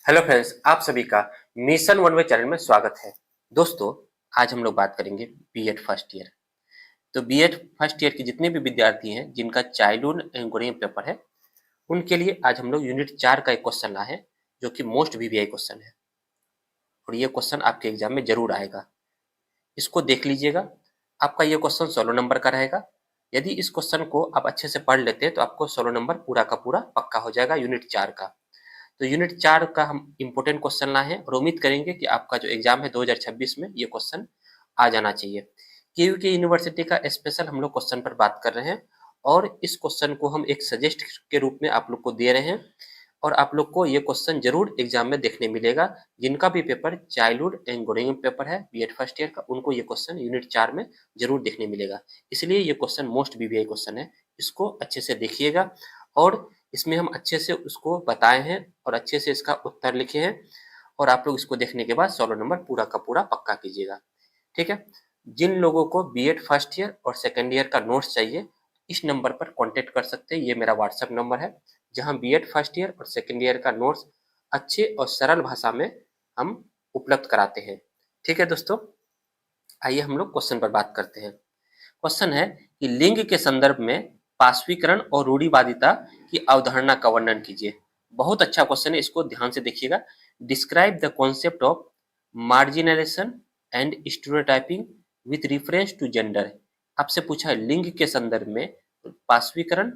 Hello friends, आप सभी का मिशन वन वे चैनल में स्वागत है। दोस्तों, आज हम लोग बात करेंगे बीएड फर्स्ट ईयर। तो बीएड फर्स्ट ईयर के जितने भी विद्यार्थी हैं जिनका चाइल्डहुड एंकरिंग पेपर है, उनके लिए आज हम लोग यूनिट 4 का एक क्वेश्चन लाए हैं, जो कि मोस्ट वीवीआई क्वेश्चन है और ये क्वेश्चन आपके एग्जाम में जरूर आएगा। इसको देख लीजिएगा। आपका ये क्वेश्चन 16 नंबर का रहेगा। यदि इस क्वेश्चन को आप अच्छे से पढ़ लेते हैं तो आपको 16 नंबर पूरा का पूरा पक्का हो जाएगा यूनिट 4 का। तो यूनिट 4 का हम इम्पोर्टेंट क्वेश्चन लाए हैं और उम्मीद करेंगे कि आपका जो एग्जाम है 2026 में ये क्वेश्चन आ जाना चाहिए। केयूके यूनिवर्सिटी का स्पेशल हम लोग क्वेश्चन पर बात कर रहे हैं और इस क्वेश्चन को हम एक सजेस्ट के रूप में आप लोग को दे रहे हैं और आप लोग को ये क्वेश्चन जरूर एग्जाम में देखने मिलेगा। जिनका भी paper childhood and growing paper है बीएड फर्स्ट ईयर का, उनको ये क्वेश्चन यूनिट 4 में जरूर देखने मिलेगा। इसलिए ये क्वेश्चन मोस्ट वीवीआई क्वेश्चन है। इसको अच्छे से देखिएगा और इसमें हम अच्छे से उसको बताए हैं और अच्छे से इसका उत्तर लिखे हैं और आप लोग इसको देखने के बाद 16 नंबर पूरा का पूरा पक्का कीजिएगा। ठीक है। जिन लोगों को बीएड फर्स्ट ईयर और सेकेंड ईयर का नोट्स चाहिए, इस नंबर पर कांटेक्ट कर सकते हैं। ये मेरा व्हाट्सएप नंबर है, जहां बीएड फर्स्ट ईयर और सेकेंड ईयर का नोट्स अच्छे और सरल भाषा में हम उपलब्ध कराते हैं। ठीक है दोस्तों, आइए हम लोग क्वेश्चन पर बात करते हैं। क्वेश्चन है कि लिंग के संदर्भ में पार्श्वीकरण और रूढ़िवादिता की अवधारणा का वर्णन कीजिए। बहुत अच्छा क्वेश्चन है, इसको ध्यान से देखिएगा। Describe the concept of marginalization and stereotyping with reference to gender. आपसे पूछा है लिंग के संदर्भ में पार्श्वीकरण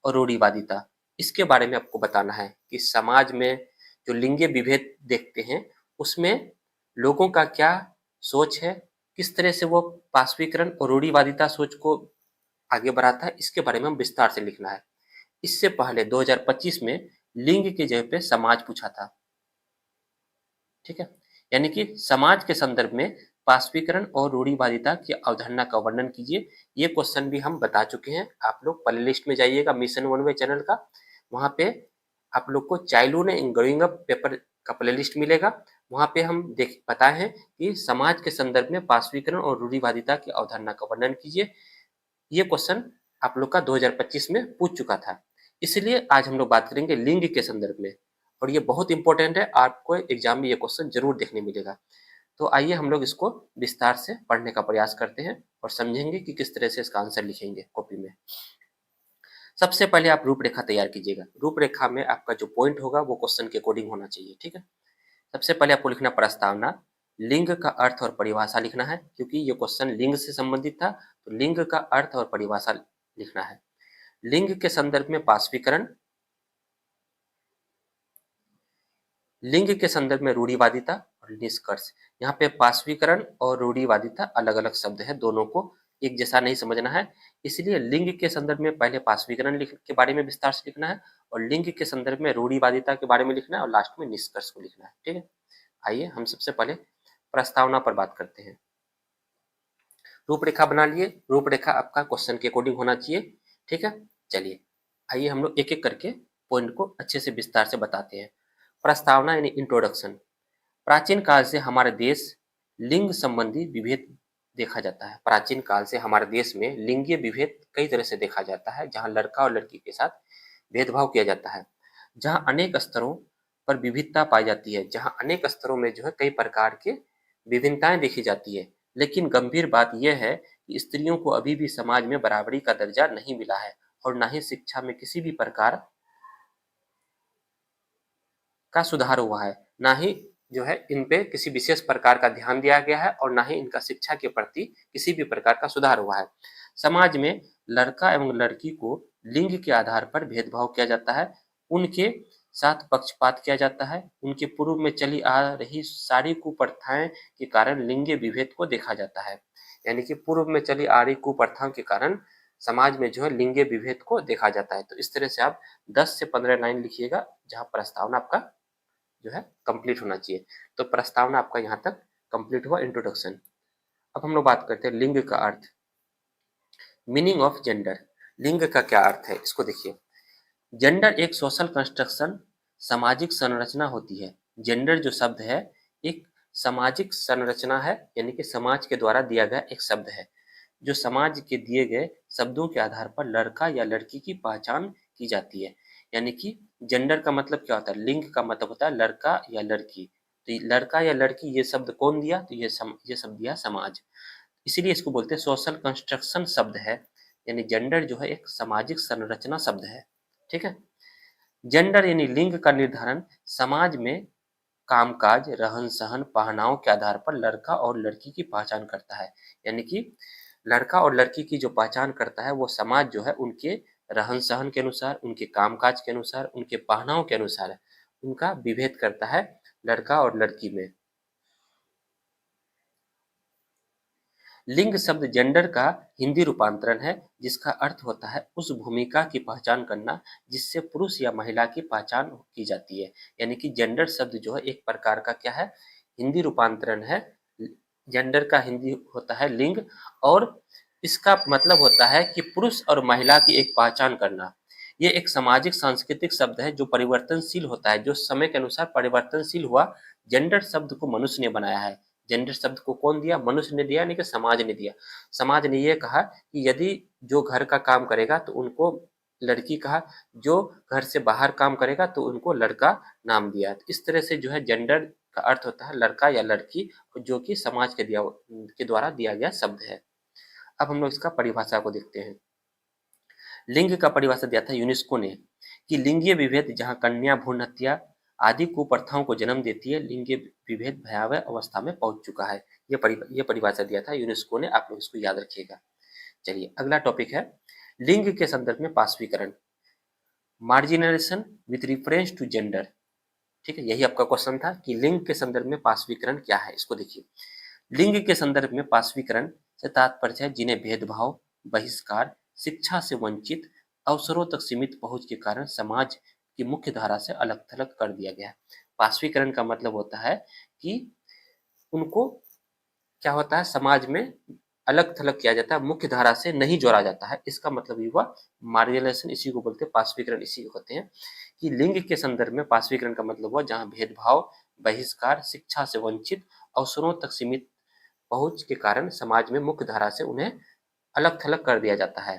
और रूढ़िवादिता, इसके बारे में आपको बताना है कि समाज में जो लिंग विभेद देखते हैं उसमें लोगों का क्या सोच है, किस तरह से वो पार्श्वीकरण और रूढ़िवादिता सोच को आगे बढ़ाता है, इसके बारे में हम विस्तार से लिखना है। इससे पहले 2025 में लिंग की जगह पे समाज पूछा था। ठीक है, यानी कि समाज के संदर्भ में पार्श्वीकरण और रूढ़िवादिता की अवधारणा का वर्णन कीजिए। ये क्वेश्चन भी हम बता चुके हैं। आप लोग प्ले लिस्ट में जाइएगा मिशन वन वे चैनल का, वहां पे आप लोग को childhood and growing up paper का प्ले लिस्ट मिलेगा। वहां पे हम देख बताए हैं कि समाज के संदर्भ में पार्श्वीकरण और रूढ़िवादिता की अवधारणा का वर्णन कीजिए। ये क्वेश्चन आप लोग का 2025 में पूछ चुका था, इसलिए आज हम लोग बात करेंगे लिंग के संदर्भ में और ये बहुत इंपॉर्टेंट है। आपको एग्जाम में ये क्वेश्चन जरूर देखने मिलेगा। तो आइए हम लोग इसको विस्तार से पढ़ने का प्रयास करते हैं और समझेंगे कि किस तरह से इसका आंसर लिखेंगे कॉपी में। सबसे पहले आप रूपरेखा तैयार कीजिएगा। रूपरेखा में आपका जो पॉइंट होगा वो क्वेश्चन के अकॉर्डिंग होना चाहिए। ठीक है, सबसे पहले आपको लिखना प्रस्तावना। लिंग का अर्थ और परिभाषा लिखना है, क्योंकि ये क्वेश्चन लिंग से संबंधित था तो लिंग का अर्थ और परिभाषा लिखना है। लिंग के संदर्भ में पार्श्वीकरण, लिंग के संदर्भ में रूढ़िवादिता और निष्कर्ष। यहाँ पे पार्श्वीकरण और रूढ़िवादिता अलग अलग शब्द है, दोनों को एक जैसा नहीं समझना है। इसलिए लिंग के संदर्भ में पहले पार्श्वीकरण के बारे में विस्तार से लिखना है और लिंग के संदर्भ में रूढ़िवादिता के बारे में लिखना है और लास्ट में निष्कर्ष को लिखना है। ठीक है, आइए हम सबसे पहले प्रस्तावना पर बात करते हैं। रूपरेखा बना लिए। रूपरेखा आपका क्वेश्चन के अकॉर्डिंग होना चाहिए। ठीक है, चलिए आइए हम लोग एक एक करके पॉइंट को अच्छे से विस्तार से बताते हैं। प्रस्तावना यानी इंट्रोडक्शन। प्राचीन काल से हमारे देश लिंग संबंधी विभेद देखा जाता है। प्राचीन काल से हमारे देश में लिंगीय विभेद कई तरह से देखा जाता है, जहां लड़का और लड़की के साथ भेदभाव किया जाता है, जहां अनेक स्तरों पर विविधता पाई जाती है, जहां अनेक स्तरों में जो है कई प्रकार के विभिन्नताएं देखी जाती है। लेकिन गंभीर बात यह है कि स्त्रियों को अभी भी समाज में बराबरी का दर्जा नहीं मिला है और न ही शिक्षा में किसी भी प्रकार का सुधार हुआ है, ना ही जो है इन पे किसी विशेष प्रकार का ध्यान दिया गया है और ना ही इनका शिक्षा के प्रति किसी भी प्रकार का सुधार हुआ है। समाज में लड़का एवं लड़की को लिंग के आधार पर भेदभाव किया जाता है, उनके साथ पक्षपात किया जाता है, उनके पूर्व में चली आ रही सारी कुप्रथाएं के कारण लिंग विभेद को देखा जाता है। यानी कि पूर्व में चली आ रही कुप्रथाओं के कारण समाज में जो है लिंग विभेद को देखा जाता है। तो इस तरह से आप 10 से 15 लाइन लिखिएगा, जहां प्रस्तावना आपका जो है कंप्लीट होना चाहिए। तो प्रस्तावना आपका यहाँ तक कंप्लीट हुआ, इंट्रोडक्शन। अब हम लोग बात करते हैं लिंग का अर्थ। Meaning of gender. लिंग का क्या अर्थ है, इसको देखिए। जेंडर एक सोशल कंस्ट्रक्शन, सामाजिक संरचना होती है। जेंडर जो शब्द है एक सामाजिक संरचना है, यानी कि समाज के द्वारा दिया गया एक शब्द है, जो समाज के दिए गए शब्दों के आधार पर लड़का या लड़की की पहचान की जाती है। यानी कि जेंडर का मतलब क्या होता है, लिंग का मतलब होता है लड़का या लड़की। तो लड़का या लड़की ये शब्द कौन दिया, तो ये शब्द दिया समाज। इसीलिए इसको बोलते हैं सोशल कंस्ट्रक्शन शब्द है, यानी जेंडर जो है एक सामाजिक संरचना शब्द है। ठीक है, जेंडर यानी लिंग का निर्धारण समाज में कामकाज, रहन सहन, पहनाव के आधार पर लड़का और लड़की की पहचान करता है। यानी कि लड़का और लड़की की जो पहचान करता है वो समाज जो है उनके रहन सहन के अनुसार, उनके कामकाज के अनुसार, उनके पहनाव के अनुसार उनका विभेद करता है लड़का और लड़की में। लिंग शब्द जेंडर का हिंदी रूपांतरण है, जिसका अर्थ होता है उस भूमिका की पहचान करना जिससे पुरुष या महिला की पहचान की जाती है। यानी कि जेंडर शब्द जो है एक प्रकार का क्या है, हिंदी रूपांतरण है। जेंडर का हिंदी होता है लिंग, और इसका मतलब होता है कि पुरुष और महिला की एक पहचान करना। ये एक सामाजिक सांस्कृतिक शब्द है जो परिवर्तनशील होता है, जो समय के अनुसार परिवर्तनशील हुआ। जेंडर शब्द को मनुष्य ने बनाया है। जेंडर शब्द को कौन दिया, मनुष्य ने दिया, नहीं कि समाज ने दिया। समाज ने ये कहा कि यदि जो घर का काम करेगा तो उनको लड़की कहा, जो घर से बाहर काम करेगा तो उनको लड़का नाम दिया। तो इस तरह से जो है जेंडर का अर्थ होता है लड़का या लड़की, जो कि समाज के द्वारा दिया गया शब्द है। अब हम लोग इसका परिभाषा को देखते हैं। लिंग का परिभाषा दिया था यूनेस्को ने कि लिंगीय विभेद जहाँ कन्या भ्रूण हत्या आदि कुप्रथाओं को जन्म देती है, लिंगीय विभेद भयावह अवस्था में पहुंच चुका है। ये परिभाषा दिया था यूनेस्को ने, आप लोग इसको याद रखिएगा। चलिए अगला टॉपिक है लिंग के संदर्भ में पाशवीकरण, marginalisation with reference to gender. ठीक है, यही आपका क्वेश्चन था कि लिंग के संदर्भ में पाशवीकरण क्या है। इसको देखिए, लिंग के संदर्भ में पाशवीकरण से तात्पर्य है जिन्हें भेदभाव, बहिष्कार, शिक्षा से वंचित, अवसरों तक सीमित पहुंच के कारण समाज की मुख्य धारा से अलग थलग कर दिया गया है। पाशवीकरण का मतलब होता है कि उनको क्या होता है, समाज में अलग थलग किया जाता है, मुख्य धारा से नहीं जोड़ा जाता है। इसका मतलब ये हुआ मार्जिनलाइजेशन, इसी को बोलते हैं। पाशवीकरण इसी को होते हैं कि लिंग के संदर्भ में पाशवीकरण का मतलब हुआ जहाँ भेदभाव, बहिष्कार, शिक्षा से वंचित, अवसरों तक सीमित पहुंच के कारण समाज में मुख्य धारा से उन्हें अलग थलग कर दिया जाता है।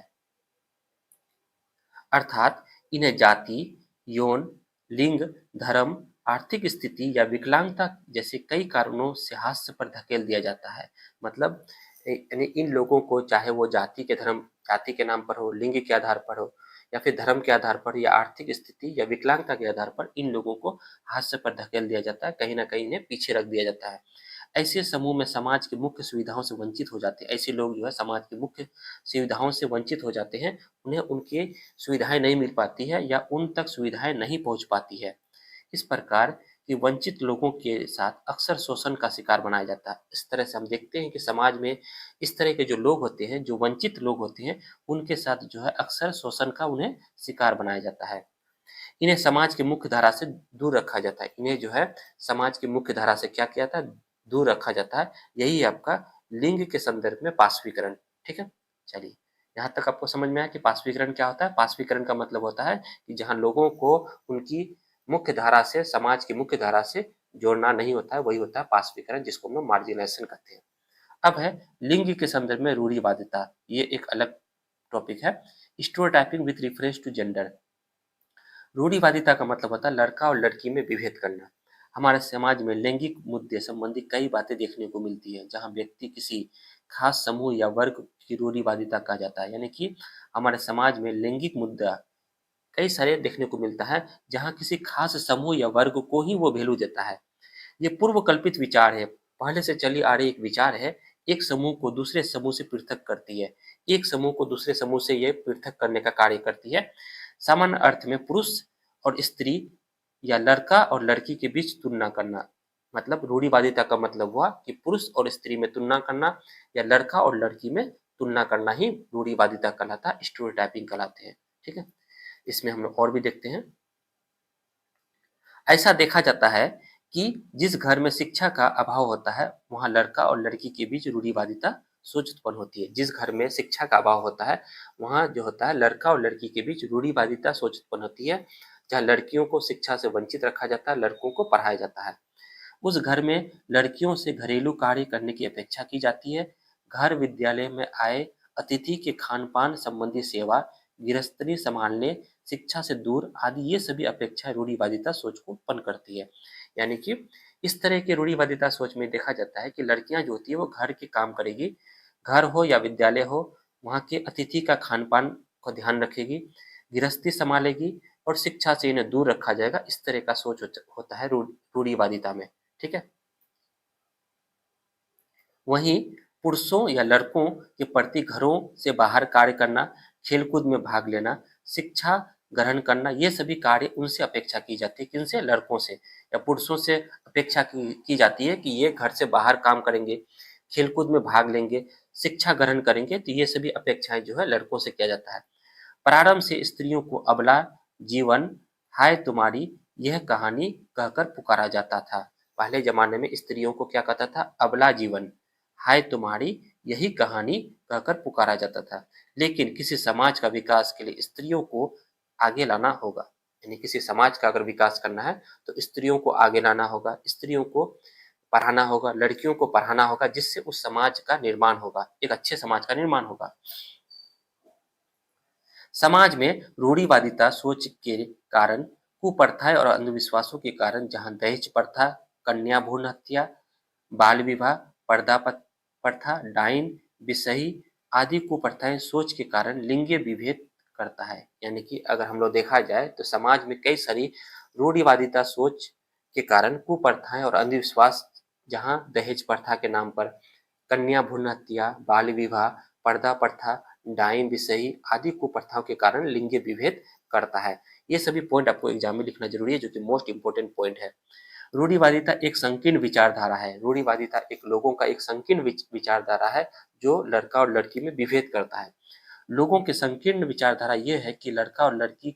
अर्थात इन्हें जाति, यौन, लिंग, धर्म, आर्थिक स्थिति या विकलांगता जैसे कई कारणों से हास्य पर धकेल दिया जाता है। मतलब यानी इन लोगों को, चाहे वो जाति के नाम पर हो, लिंग के आधार पर हो, या फिर धर्म के आधार पर, या आर्थिक स्थिति या विकलांगता के आधार पर, इन लोगों को हास्य पर धकेल दिया जाता है, कहीं ना कहीं इन्हें पीछे रख दिया जाता है। ऐसे समूह में समाज की मुख्य सुविधाओं से वंचित हो जाते हैं। ऐसे लोग जो है समाज की मुख्य सुविधाओं से वंचित हो जाते हैं, उन्हें उनकी सुविधाएं नहीं मिल पाती है या उन तक सुविधाएं नहीं पहुंच पाती है। इस प्रकार की वंचित लोगों के साथ अक्सर शोषण का शिकार बनाया जाता है। इस तरह से हम देखते हैं कि समाज में इस तरह के जो लोग होते हैं, जो वंचित लोग होते हैं, उनके साथ जो है अक्सर शोषण का उन्हें शिकार बनाया जाता है। इन्हें समाज की मुख्य धारा से दूर रखा जाता है। इन्हें जो है समाज की मुख्य धारा से क्या किया जाता है, दूर रखा जाता है। यही है आपका लिंग के संदर्भ में पाशवीकरण। ठीक है, चलिए यहाँ तक आपको समझ में आया कि पाशवीकरण क्या होता है। पाशवीकरण का मतलब होता है कि जहाँ लोगों को उनकी मुख्य धारा से, समाज की मुख्य धारा से जोड़ना नहीं होता है, वही होता है पाशवीकरण, जिसको हम लोग मार्जिनाइजेशन कहते हैं। अब है लिंग के संदर्भ में रूढ़िवादिता, ये एक अलग टॉपिक है। Stereotyping with reference to gender. रूढ़िवादिता का मतलब होता है लड़का और लड़की में विभेद करना। हमारे समाज में लैंगिक मुद्दे संबंधी कई बातें देखने को मिलती है जहां व्यक्ति किसी खास समूह या वर्ग की रूढ़िवादिता कहा जाता है। यानी कि हमारे समाज में लैंगिक मुद्दा कई सारे देखने को मिलता है जहां किसी खास समूह या वर्ग को ही वो वैल्यू देता है। ये पूर्व कल्पित विचार है, पहले से चली आ रही एक विचार है। एक समूह को दूसरे समूह से पृथक करती है, एक समूह को दूसरे समूह से ये पृथक करने का कार्य करती है। सामान्य अर्थ में पुरुष और स्त्री या लड़का और लड़की के बीच तुलना करना। मतलब रूढ़िवादिता का मतलब हुआ कि पुरुष और स्त्री में तुलना करना या लड़का और लड़की में तुलना करना ही रूढ़िवादिता कहलाता है, स्टीरियोटाइपिंग कहलाते हैं। ठीक है, इसमें हम लोग और भी देखते हैं। ऐसा देखा जाता है कि जिस घर में शिक्षा का अभाव होता है वहाँ लड़का और लड़की के बीच रूढ़िवादिता सोच उत्पन्न होती है। जिस घर में शिक्षा का अभाव होता है वहाँ जो होता है लड़का और लड़की के बीच रूढ़िवादिता सोच उत्पन्न होती है, जहाँ लड़कियों को शिक्षा से वंचित रखा जाता है, लड़कों को पढ़ाया जाता है। उस घर में लड़कियों से घरेलू कार्य करने की अपेक्षा की जाती है। घर विद्यालय में आए अतिथि के खान पान संबंधी सेवा, गृहस्थी संभालने, शिक्षा से दूर आदि ये सभी अपेक्षाएं रूढ़िवादिता सोच को उत्पन्न करती है। यानी कि इस तरह की रूढ़िवादिता सोच में देखा जाता है कि लड़कियां जो होती है वो घर के काम करेगी, घर हो या विद्यालय हो, वहाँ के अतिथि का खान पान को ध्यान रखेगी, गृहस्थी संभालेगी और शिक्षा से इन्हें दूर रखा जाएगा। इस तरह का सोच होता है रूढ़िवादिता में। ठीक है। वहीं पुरुषों या लड़कों के प्रति घरों से बाहर कार्य करना, खेलकूद में भाग लेना, शिक्षा ग्रहण करना, ये सभी कार्य उनसे अपेक्षा की जाती है। किनसे? लड़कों से या पुरुषों से अपेक्षा की जाती है कि ये घर से बाहर काम करेंगे, खेलकूद में भाग लेंगे, शिक्षा ग्रहण करेंगे। तो ये सभी अपेक्षाएं जो है लड़कों से किया जाता है। प्रारंभ से स्त्रियों को अबला जीवन, हाय तुम्हारी यह कहानी कहकर पुकारा जाता था। पहले जमाने में स्त्रियों को क्या कहता था? अबला जीवन, हाय तुम्हारी यही कहानी कहकर पुकारा जाता था। लेकिन किसी समाज का विकास के लिए स्त्रियों को आगे लाना होगा। यानी किसी समाज का अगर विकास करना है तो स्त्रियों को आगे लाना होगा, स्त्रियों को पढ़ाना होगा, लड़कियों को पढ़ाना होगा, जिससे उस समाज का निर्माण होगा, एक अच्छे समाज का निर्माण होगा। समाज में रूढ़िवादिता सोच के कारण, कुप्रथाएं और अंधविश्वासों के कारण, जहां दहेज प्रथा, कन्या भ्रूण हत्या, बाल विवाह, पर्दा प्रथा, डाइन, बिसही आदि कुप्रथाएं सोच के कारण लिंगीय विभेद करता है। यानी कि अगर हम लोग देखा जाए तो समाज में कई सारी रूढ़िवादिता सोच के कारण कुप्रथाएं और अंधविश्वास, जहां दहेज प्रथा के नाम पर, कन्या भ्रूण हत्या, बाल विवाह, पर्दा प्रथा, डाइन बिसही आदि कुप्रथाओं के कारण लिंगीय विभेद करता है। ये सभी पॉइंट आपको एग्जाम में लिखना जरूरी है, जो कि मोस्ट इंपोर्टेंट पॉइंट है। रूढ़िवादिता एक संकीर्ण विचारधारा है। रूढ़िवादिता एक लोगों का एक संकीर्ण विचारधारा है जो लड़का और लड़की में विभेद करता है। लोगों की संकीर्ण विचारधारा ये है कि लड़का और लड़की,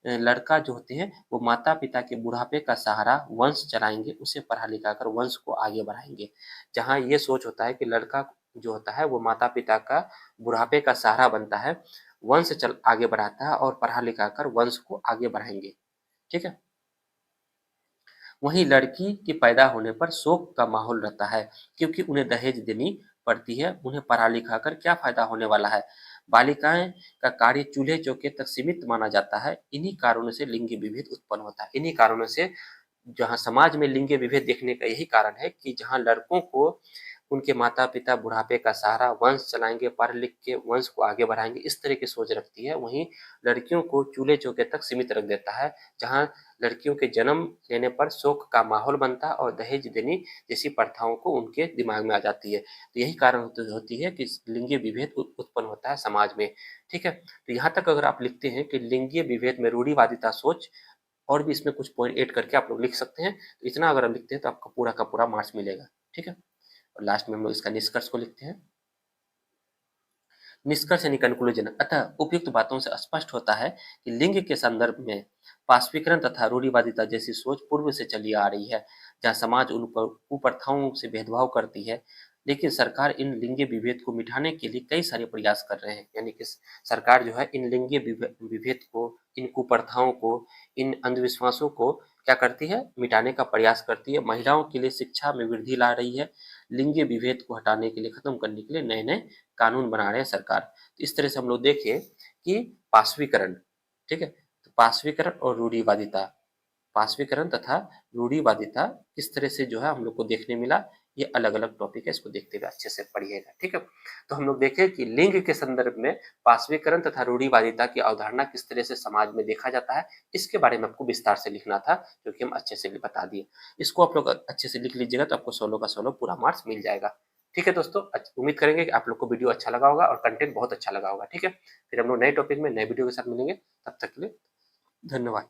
लड़का जो होते हैं वो माता पिता के बुढ़ापे का सहारा वंश चलाएंगे, उसे पढ़ा लिखा कर वंश को आगे बढ़ाएंगे। जहाँ ये सोच होता है कि लड़का जो होता है वो माता पिता का बुढ़ापे का सहारा बनता है, वंश चल आगे बढ़ाता है और पढ़ा लिखा कर वंश को आगे बढ़ाएंगे। ठीक है। वहीं लड़की के पैदा होने पर शोक का माहौल रहता है, क्योंकि उन्हें दहेज देनी पड़ती है। उन्हें पढ़ा लिखा कर क्या फायदा होने वाला है? बालिकाएं का कार्य चूल्हे चौके तक सीमित माना जाता है। इन्हीं कारणों से लिंग विभेद उत्पन्न होता है। इन्हीं कारणों से जहाँ समाज में लिंग विभेद देखने का यही कारण है कि जहाँ लड़कों को उनके माता पिता बुढ़ापे का सहारा, वंश चलाएंगे, पढ़ लिख के वंश को आगे बढ़ाएंगे, इस तरह की सोच रखती है। वहीं लड़कियों को चूल्हे चौके तक सीमित रख देता है, जहाँ लड़कियों के जन्म लेने पर शोक का माहौल बनता है और दहेज देनी जैसी प्रथाओं को उनके दिमाग में आ जाती है। तो यही कारण होती है कि लिंगीय विभेद उत्पन्न होता है समाज में। ठीक है। तो यहाँ तक अगर आप लिखते हैं कि लिंगीय विभेद में रूढ़िवादिता सोच, और भी इसमें कुछ पॉइंट ऐड करके आप लोग लिख सकते हैं। तो इतना अगर आप लिखते हैं तो आपका पूरा का पूरा मार्क्स मिलेगा। ठीक है। और लास्ट में हम लोग इसका निष्कर्ष को लिखते हैं। निष्कर्ष यानी कंक्लूजन। अतः उपयुक्त बातों से स्पष्ट होता है कि लिंग के संदर्भ में पाशवीकरण तथा रूढ़िवादिता जैसी सोच पूर्व से चली आ रही है, जहाँ समाज उन पर कुप्रथाओं से भेदभाव करती है। लेकिन सरकार इन लिंगीय विभेद को मिटाने के लिए कई सारे प्रयास कर रहे हैं। यानी कि सरकार जो है इन लिंगीय विभेद को, इन कुप्रथाओं को, इन अंधविश्वासों को क्या करती है? मिटाने का प्रयास करती है। महिलाओं के लिए शिक्षा में वृद्धि ला रही है। लिंगीय विभेद को हटाने के लिए, खत्म करने के लिए नए नए कानून बना रहे हैं सरकार। तो इस तरह से हम लोग देखें कि पाशवीकरण, ठीक है, तो पाशवीकरण और रूढ़िवादिता, पाशवीकरण तथा रूढ़िवादिता किस तरह से जो है हम लोग को देखने मिला, ये अलग अलग टॉपिक है, इसको देखते हुए अच्छे से पढ़िएगा। ठीक है। तो हम लोग देखें कि लिंग के संदर्भ में पाशवीकरण तथा रूढ़िवादिता की अवधारणा किस तरह से समाज में देखा जाता है, इसके बारे में आपको विस्तार से लिखना था, जो कि हम अच्छे से बता दिए। इसको आप लोग अच्छे से लिख लीजिएगा तो आपको 16 का 16 पूरा मार्क्स मिल जाएगा। ठीक है दोस्तों, उम्मीद करेंगे कि आप लोग को वीडियो अच्छा लगा होगा और कंटेंट बहुत अच्छा लगा होगा। ठीक है। फिर हम लोग नए टॉपिक में नए वीडियो के साथ मिलेंगे। तब तक के लिए धन्यवाद।